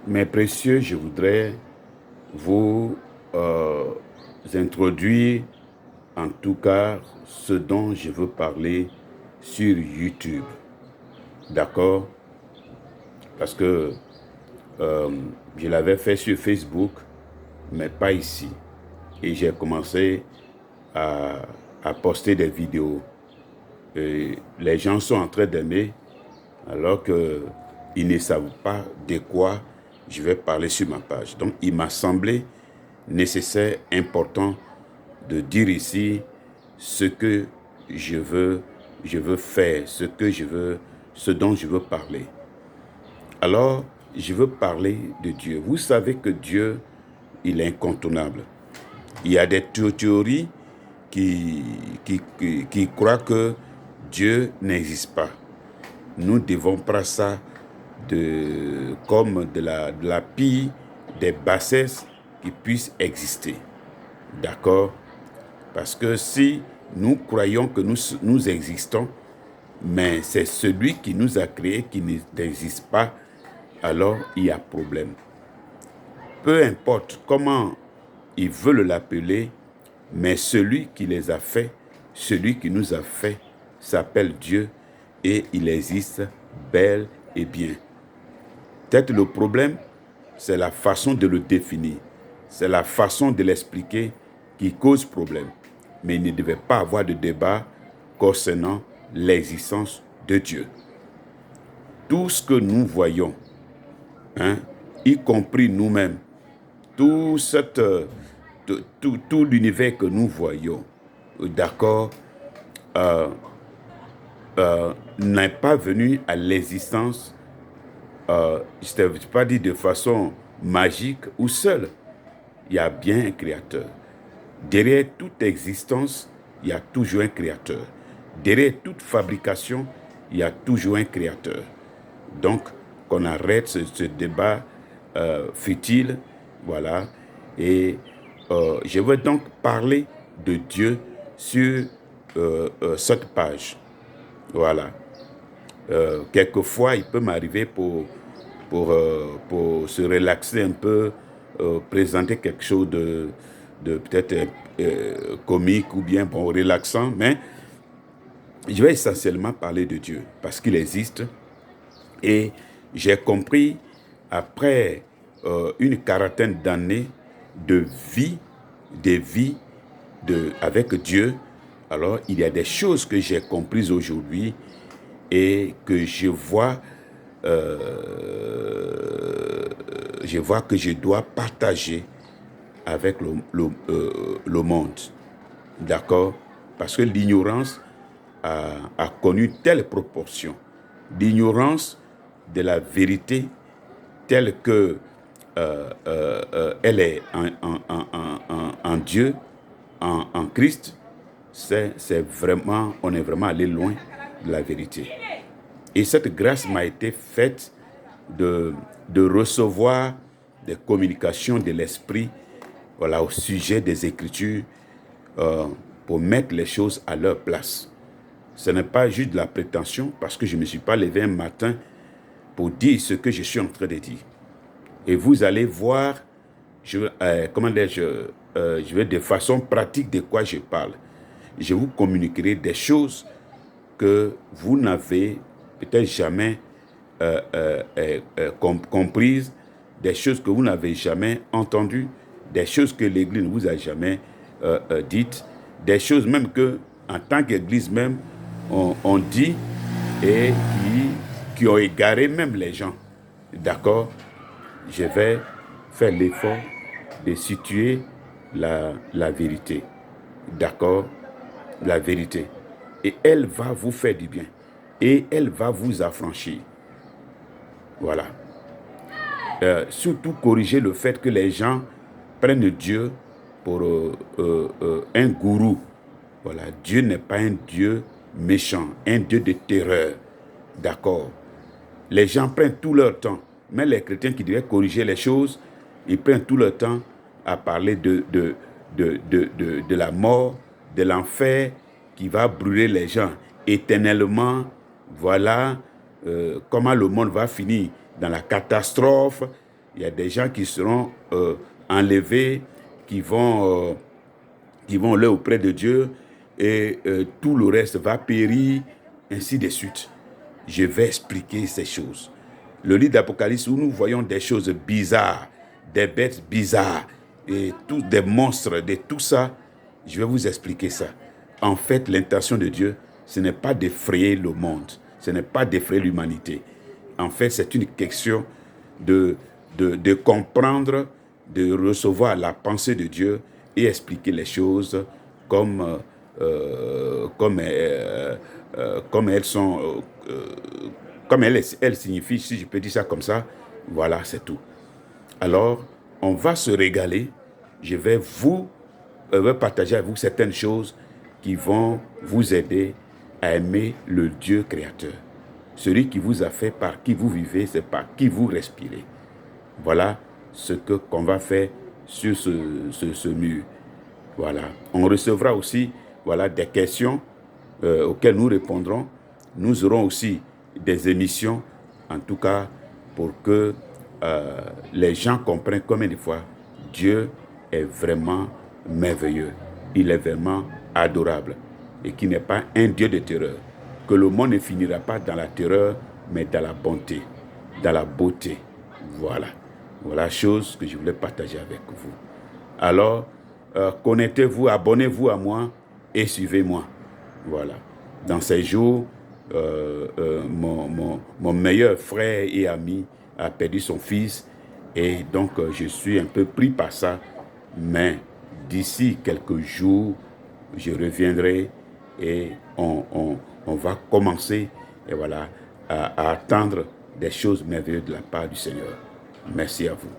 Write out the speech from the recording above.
Mes précieux, je voudrais vous introduire en tout cas ce dont je veux parler sur YouTube. D'accord? Parce que je l'avais fait sur Facebook, mais pas ici. Et j'ai commencé à poster des vidéos. Et les gens sont en train d'aimer, alors qu'ils ne savent pas de quoi je vais parler sur ma page. Donc, il m'a semblé nécessaire, important de dire ici ce que je veux faire, ce dont je veux parler. Alors, je veux parler de Dieu. Vous savez que Dieu, il est incontournable. Il y a des théories qui croient que Dieu n'existe pas. Nous devons prendre ça comme de la pire des bassesses qui puissent exister. D'accord? Parce que si nous croyons que nous existons, mais c'est celui qui nous a créés qui n'existe pas, alors il y a problème. Peu importe comment ils veulent l'appeler, mais celui qui les a fait, celui qui nous a fait, s'appelle Dieu et il existe bel et bien. Peut-être le problème, c'est la façon de le définir. C'est la façon de l'expliquer qui cause problème. Mais il ne devait pas avoir de débat concernant l'existence de Dieu. Tout ce que nous voyons, y compris nous-mêmes, tout l'univers que nous voyons, d'accord, n'est pas venu à l'existence, je ne vais pas dire de façon magique ou seule. Il y a bien un créateur. Derrière toute existence, il y a toujours un créateur. Derrière toute fabrication, il y a toujours un créateur. Donc, qu'on arrête ce débat futile, voilà. Et je veux donc parler de Dieu sur cette page. Voilà. Quelquefois, il peut m'arriver pour se relaxer un peu, présenter quelque chose de peut-être comique ou bien relaxant, mais je vais essentiellement parler de Dieu parce qu'il existe. Et j'ai compris, après une quarantaine d'années de vie, avec Dieu, alors il y a des choses que j'ai comprises aujourd'hui et que je vois que je dois partager avec le monde. D'accord? Parce que l'ignorance a connu telle proportion. L'ignorance de la vérité telle que elle est en Dieu, en Christ, on est vraiment allé loin de la vérité. Et cette grâce m'a été faite de recevoir des communications de l'Esprit, voilà, au sujet des Écritures, pour mettre les choses à leur place. Ce n'est pas juste de la prétention, parce que je ne me suis pas levé un matin pour dire ce que je suis en train de dire. Et vous allez voir, je vais de façon pratique de quoi je parle. Je vous communiquerai des choses que vous n'avez peut-être jamais comprises, des choses que vous n'avez jamais entendues, des choses que l'Église ne vous a jamais dites, des choses même que, en tant qu'Église même, on dit et qui ont égaré même les gens. D'accord? Je vais faire l'effort de situer la vérité. D'accord? La vérité. Et elle va vous faire du bien. Et elle va vous affranchir. Voilà. Surtout corriger le fait que les gens prennent Dieu pour un gourou. Voilà. Dieu n'est pas un Dieu méchant, un Dieu de terreur. D'accord. Les gens prennent tout leur temps. Mais les chrétiens qui devaient corriger les choses, ils prennent tout leur temps à parler de la mort, de l'enfer qui va brûler les gens éternellement. Voilà comment le monde va finir dans la catastrophe. Il y a des gens qui seront enlevés, qui vont aller auprès de Dieu et tout le reste va périr, ainsi de suite. Je vais expliquer ces choses. Le livre d'Apocalypse où nous voyons des choses bizarres, des bêtes bizarres, et des monstres, de tout ça, je vais vous expliquer ça. En fait, l'intention de Dieu, ce n'est pas d'effrayer le monde, ce n'est pas d'effrayer l'humanité. En fait, c'est une question de comprendre, de recevoir la pensée de Dieu et expliquer les choses comme elles sont, comme elles signifient, si je peux dire ça comme ça. Voilà, c'est tout. Alors, on va se régaler. Je vais partager avec vous certaines choses qui vont vous aider à aimer le Dieu créateur. Celui qui vous a fait, par qui vous vivez, c'est par qui vous respirez. Voilà ce qu'on va faire sur ce mur. Voilà. On recevra aussi des questions auxquelles nous répondrons. Nous aurons aussi des émissions, en tout cas, pour que les gens comprennent combien de fois Dieu est vraiment merveilleux. Il est vraiment adorable et qu'il n'est pas un Dieu de terreur. Que le monde ne finira pas dans la terreur, mais dans la bonté, dans la beauté. Voilà. Voilà la chose que je voulais partager avec vous. Alors, connectez-vous, abonnez-vous à moi et suivez-moi. Voilà. Dans ces jours, mon meilleur frère et ami a perdu son fils et donc je suis un peu pris par ça. Mais d'ici quelques jours, je reviendrai et on va commencer à attendre des choses merveilleuses de la part du Seigneur. Merci à vous.